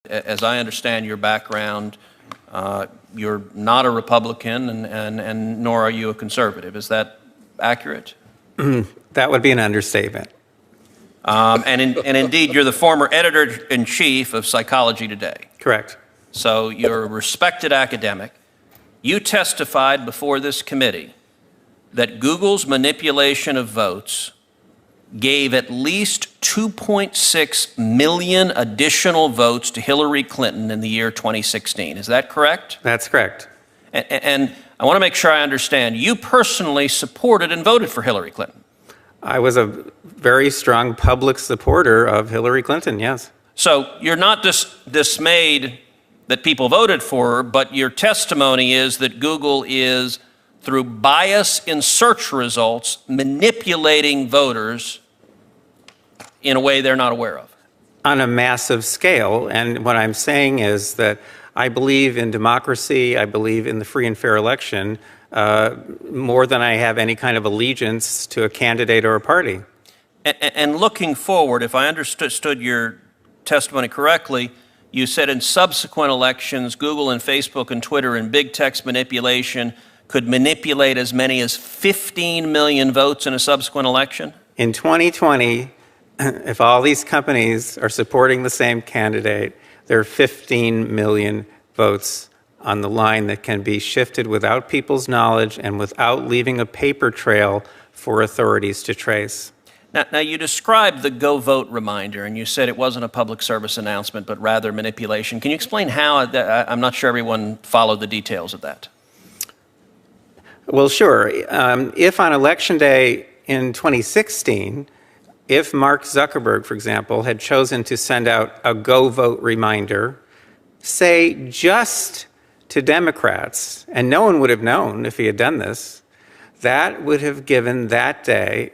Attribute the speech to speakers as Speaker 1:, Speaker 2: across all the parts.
Speaker 1: As I understand your background, you're not a Republican and nor are you a conservative. Is that accurate?
Speaker 2: That would be an understatement.
Speaker 1: And indeed, you're the former editor-in-chief of Psychology Today.
Speaker 2: Correct.
Speaker 1: So you're a respected academic. You testified before this committee that Google's manipulation of votes gave at least 2.6 million additional votes to Hillary Clinton in the year 2016. Is that correct?
Speaker 2: That's correct.
Speaker 1: And I want to make sure I understand. You personally supported and voted for Hillary Clinton.
Speaker 2: I was a very strong public supporter of Hillary Clinton, yes.
Speaker 1: So you're not dismayed that people voted for her, but your testimony is that Google is, through bias in search results, manipulating voters in a way they're not aware of.
Speaker 2: On a massive scale. And what I'm saying is that I believe in democracy, I believe in the free and fair election, more than I have any kind of allegiance to a candidate or a party.
Speaker 1: And looking forward, if I understood your testimony correctly, you said in subsequent elections, Google and Facebook and Twitter and big text manipulation could manipulate as many as 15 million votes in a subsequent election?
Speaker 2: In 2020, if all these companies are supporting the same candidate, there are 15 million votes on the line that can be shifted without people's knowledge and without leaving a paper trail for authorities to trace.
Speaker 1: Now, you described the Go Vote reminder, and you said it wasn't a public service announcement, but rather manipulation. Can you explain how? I'm not sure everyone followed the details of that.
Speaker 2: Well, sure. If on Election Day in 2016, if Mark Zuckerberg, for example, had chosen to send out a Go Vote reminder, say just to Democrats, and no one would have known if he had done this, that would have given that day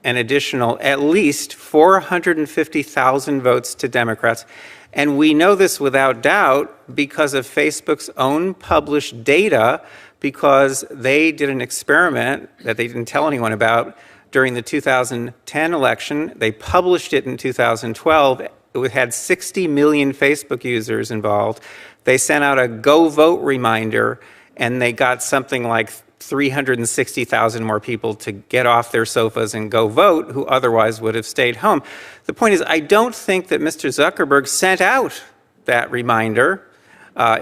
Speaker 2: an additional at least 450,000 votes to Democrats. And we know this without doubt because of Facebook's own published data, because they did an experiment that they didn't tell anyone about during the 2010 election. They published it in 2012. It had 60 million Facebook users involved. They sent out a Go Vote reminder, and they got something like 360,000 more people to get off their sofas and go vote who otherwise would have stayed home. The point is, I don't think that Mr. Zuckerberg sent out that reminder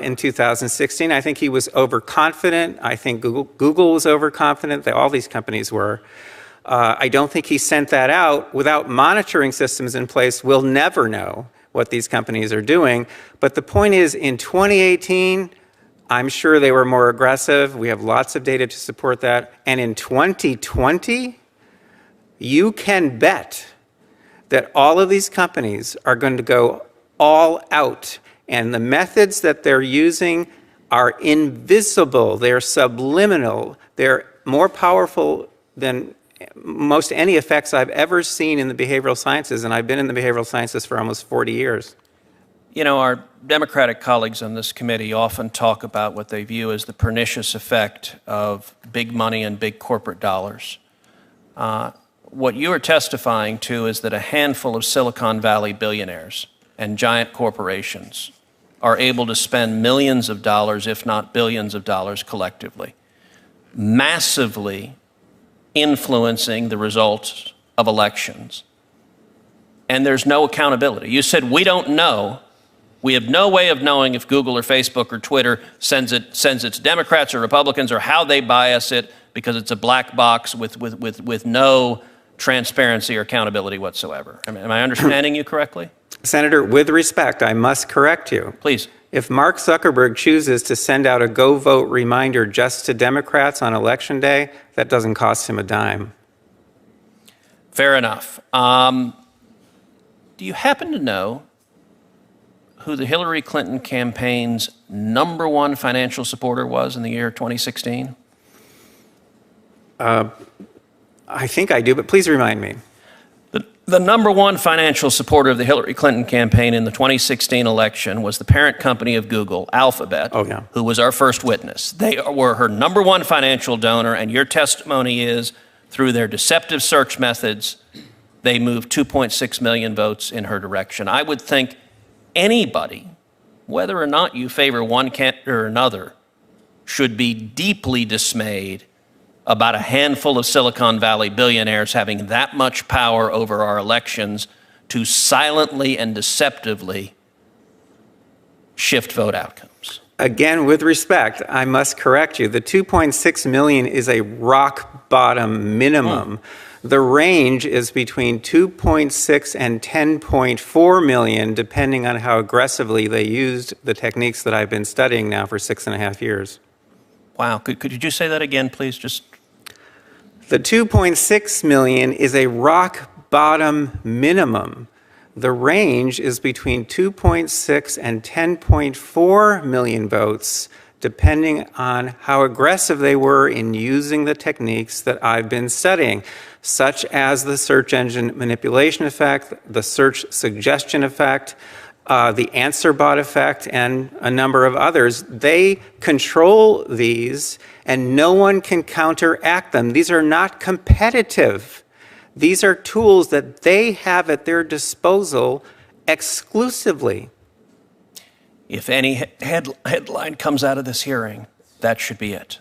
Speaker 2: in 2016. I think he was overconfident. I think Google was overconfident. All these companies were. I don't think he sent that out. Without monitoring systems in place, we'll never know what these companies are doing. But the point is, in 2018, I'm sure they were more aggressive. We have lots of data to support that. And in 2020, you can bet that all of these companies are going to go all out. And the methods that they're using are invisible. They're subliminal. They're more powerful than most any effects I've ever seen in the behavioral sciences. And I've been in the behavioral sciences for almost 40 years.
Speaker 1: You know, our Democratic colleagues on this committee often talk about what they view as the pernicious effect of big money and big corporate dollars. What you are testifying to is that a handful of Silicon Valley billionaires and giant corporations are able to spend millions of dollars, if not billions of dollars collectively, massively influencing the results of elections. And there's no accountability. You said, we don't know. We have no way of knowing if Google or Facebook or Twitter sends it to Democrats or Republicans, or how they bias it, because it's a black box with no transparency or accountability whatsoever. Am I understanding you correctly?
Speaker 2: Senator, with respect, I must correct you.
Speaker 1: Please.
Speaker 2: If Mark Zuckerberg chooses to send out a Go Vote reminder just to Democrats on Election Day, that doesn't cost him a dime.
Speaker 1: Fair enough. Do you happen to know who the Hillary Clinton campaign's #1 financial supporter was in the year 2016?
Speaker 2: I think I do, but please remind me.
Speaker 1: The #1 financial supporter of the Hillary Clinton campaign in the 2016 election was the parent company of Google, Alphabet, who was our first witness. They were her #1 financial donor, and your testimony is, through their deceptive search methods, they moved 2.6 million votes in her direction. I would think anybody whether or not you favor one candidate or another, should be deeply dismayed about a handful of Silicon Valley billionaires having that much power over our elections to silently and deceptively shift vote outcomes.
Speaker 2: Again, with respect, I must correct you. The 2.6 million is a rock bottom minimum. The range is between 2.6 and 10.4 million, depending on how aggressively they used the techniques that I've been studying now for 6.5 years.
Speaker 1: Wow. Could you just say that again, please?
Speaker 2: The 2.6 million is a rock bottom minimum. The range is between 2.6 and 10.4 million votes, depending on how aggressive they were in using the techniques that I've been studying, such as the search engine manipulation effect, the search suggestion effect, the answer bot effect, and a number of others. They control these, and no one can counteract them. These are not competitive. These are tools that they have at their disposal exclusively.
Speaker 1: If any headline comes out of this hearing, that should be it.